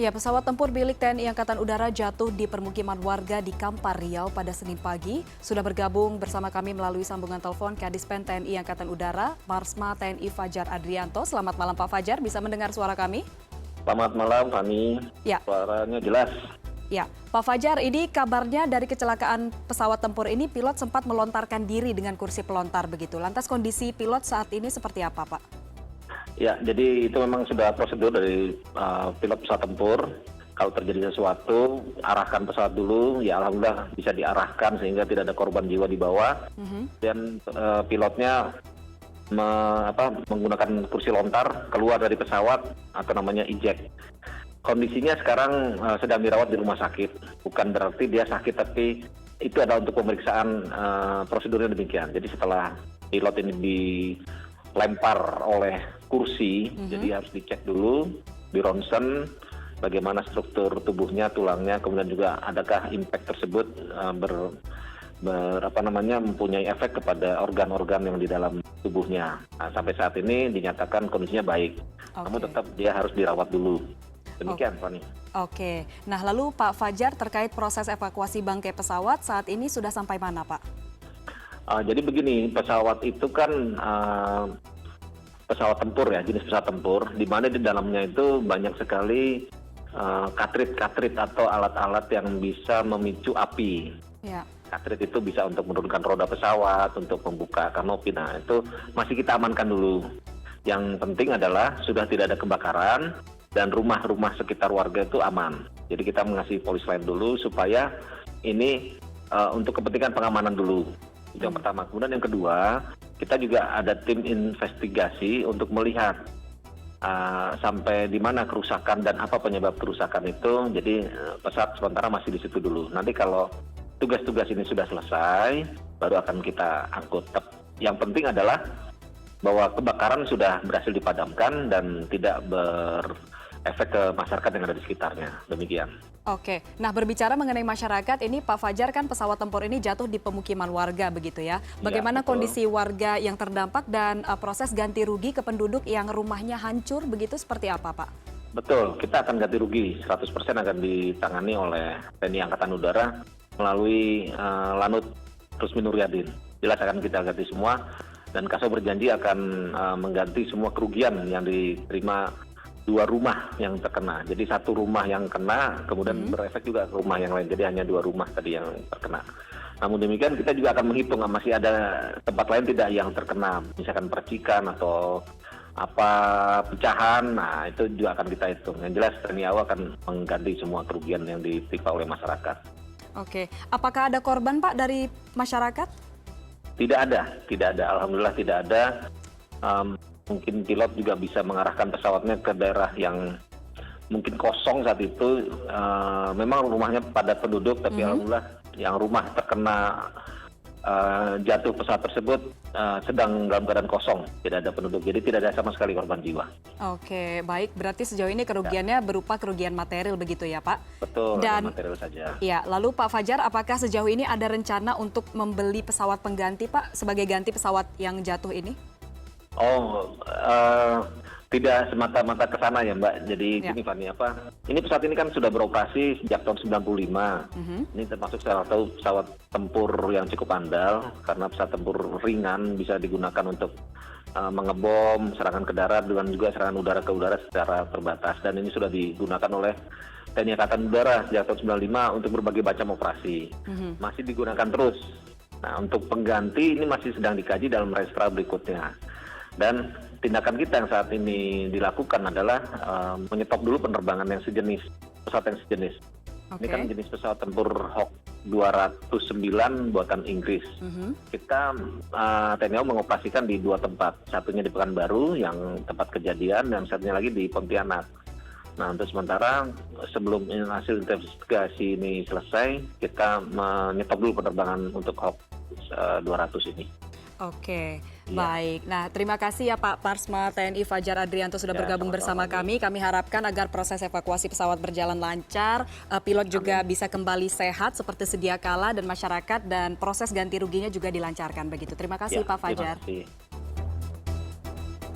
Ya, pesawat tempur milik TNI Angkatan Udara jatuh di permukiman warga di Kampar, Riau pada Senin pagi. Sudah bergabung bersama kami melalui sambungan telepon Kadispen TNI Angkatan Udara, Marsma TNI Fajar Adrianto. Selamat malam Pak Fajar, bisa mendengar suara kami? Selamat malam, Fani. Ya. Suaranya jelas. Ya, Pak Fajar, ini kabarnya dari kecelakaan pesawat tempur ini pilot sempat melontarkan diri dengan kursi pelontar begitu. Lantas kondisi pilot saat ini seperti apa, Pak? Ya, jadi itu memang sudah prosedur dari pilot pesawat tempur. Kalau terjadi sesuatu, arahkan pesawat dulu. Ya, alhamdulillah bisa diarahkan sehingga tidak ada korban jiwa di bawah. Dan pilotnya menggunakan kursi lontar keluar dari pesawat atau namanya eject. Kondisinya sekarang sedang dirawat di rumah sakit. Bukan berarti dia sakit, tapi itu adalah untuk pemeriksaan, prosedurnya demikian. Jadi setelah pilot ini dilempar oleh kursi, jadi harus dicek dulu di ronsen bagaimana struktur tubuhnya, tulangnya, kemudian juga adakah impact tersebut mempunyai efek kepada organ-organ yang di dalam tubuhnya. Nah, sampai saat ini dinyatakan kondisinya baik. Namun tetap dia harus dirawat dulu. Demikian, Fani. Oke. Nah, lalu Pak Fajar terkait proses evakuasi bangkai pesawat saat ini sudah sampai mana, Pak? Jadi begini, pesawat itu kan pesawat tempur ya, jenis pesawat tempur, di mana di dalamnya itu banyak sekali katrit-katrit atau alat-alat yang bisa memicu api. Ya. Katrit itu bisa untuk menurunkan roda pesawat, untuk membuka kanopi. Nah, itu masih kita amankan dulu. Yang penting adalah sudah tidak ada kebakaran dan rumah-rumah sekitar warga itu aman. Jadi kita mengasih polis lain dulu supaya ini untuk kepentingan pengamanan dulu. Itu yang pertama. Kemudian yang kedua, kita juga ada tim investigasi untuk melihat sampai di mana kerusakan dan apa penyebab kerusakan itu. Jadi pesawat sementara masih di situ dulu. Nanti kalau tugas-tugas ini sudah selesai, baru akan kita angkut. Yang penting adalah bahwa kebakaran sudah berhasil dipadamkan dan tidak berefek ke masyarakat yang ada di sekitarnya. Demikian. Oke, nah berbicara mengenai masyarakat, ini Pak Fajar kan pesawat tempur ini jatuh di pemukiman warga begitu ya. Bagaimana kondisi warga yang terdampak dan proses ganti rugi ke penduduk yang rumahnya hancur begitu seperti apa, Pak? Betul, kita akan ganti rugi 100% akan ditangani oleh TNI Angkatan Udara melalui Lanut Rusmin Nuryadin. Jelas akan kita ganti semua dan Kaso berjanji akan mengganti semua kerugian yang diterima 2 rumah yang terkena. Jadi 1 rumah yang kena, kemudian berefek juga ke rumah yang lain. Jadi hanya 2 rumah tadi yang terkena. Namun demikian kita juga akan menghitung masih ada tempat lain tidak yang terkena, misalkan percikan atau pecahan. Nah, itu juga akan kita hitung. Yang jelas TNI AU akan mengganti semua kerugian yang ditimpa oleh masyarakat. Oke, apakah ada korban Pak dari masyarakat? Tidak ada. Alhamdulillah tidak ada. Mungkin pilot juga bisa mengarahkan pesawatnya ke daerah yang mungkin kosong saat itu. Memang rumahnya padat penduduk, tapi alhamdulillah yang rumah terkena jatuh pesawat tersebut sedang dalam keadaan kosong, tidak ada penduduk. Jadi tidak ada sama sekali korban jiwa. Oke, baik. Berarti sejauh ini kerugiannya berupa kerugian material begitu ya, Pak? Betul, dan material saja. Ya, lalu Pak Fajar, apakah sejauh ini ada rencana untuk membeli pesawat pengganti, Pak, sebagai ganti pesawat yang jatuh ini? Tidak semata-mata ke sana ya, Mbak. Jadi gini, Fani, ini pesawat ini kan sudah beroperasi sejak tahun 95. Ini termasuk salah satu pesawat tempur yang cukup andal karena pesawat tempur ringan, bisa digunakan untuk mengebom, serangan ke darat dan juga serangan udara ke udara secara terbatas. Dan ini sudah digunakan oleh TNI Angkatan Udara sejak tahun 95 untuk berbagai macam operasi. Masih digunakan terus. Nah, untuk pengganti ini masih sedang dikaji dalam restra berikutnya. Dan tindakan kita yang saat ini dilakukan adalah menyetop dulu penerbangan yang sejenis, pesawat yang sejenis. Ini kan jenis pesawat tempur Hawk 209 buatan Inggris. Kita TNI AU mengoperasikan di 2 tempat. Satunya di Pekanbaru yang tempat kejadian dan satunya lagi di Pontianak. Nah, untuk sementara sebelum hasil investigasi ini selesai, kita menyetop dulu penerbangan untuk Hawk 200 ini. Oke, baik. Nah, terima kasih ya Pak Marsma TNI Fajar Adrianto sudah bergabung bersama kami. Kami harapkan agar proses evakuasi pesawat berjalan lancar, pilot juga bisa kembali sehat seperti sedia kala dan masyarakat dan proses ganti ruginya juga dilancarkan begitu. Terima kasih Pak Fajar. Terima kasih.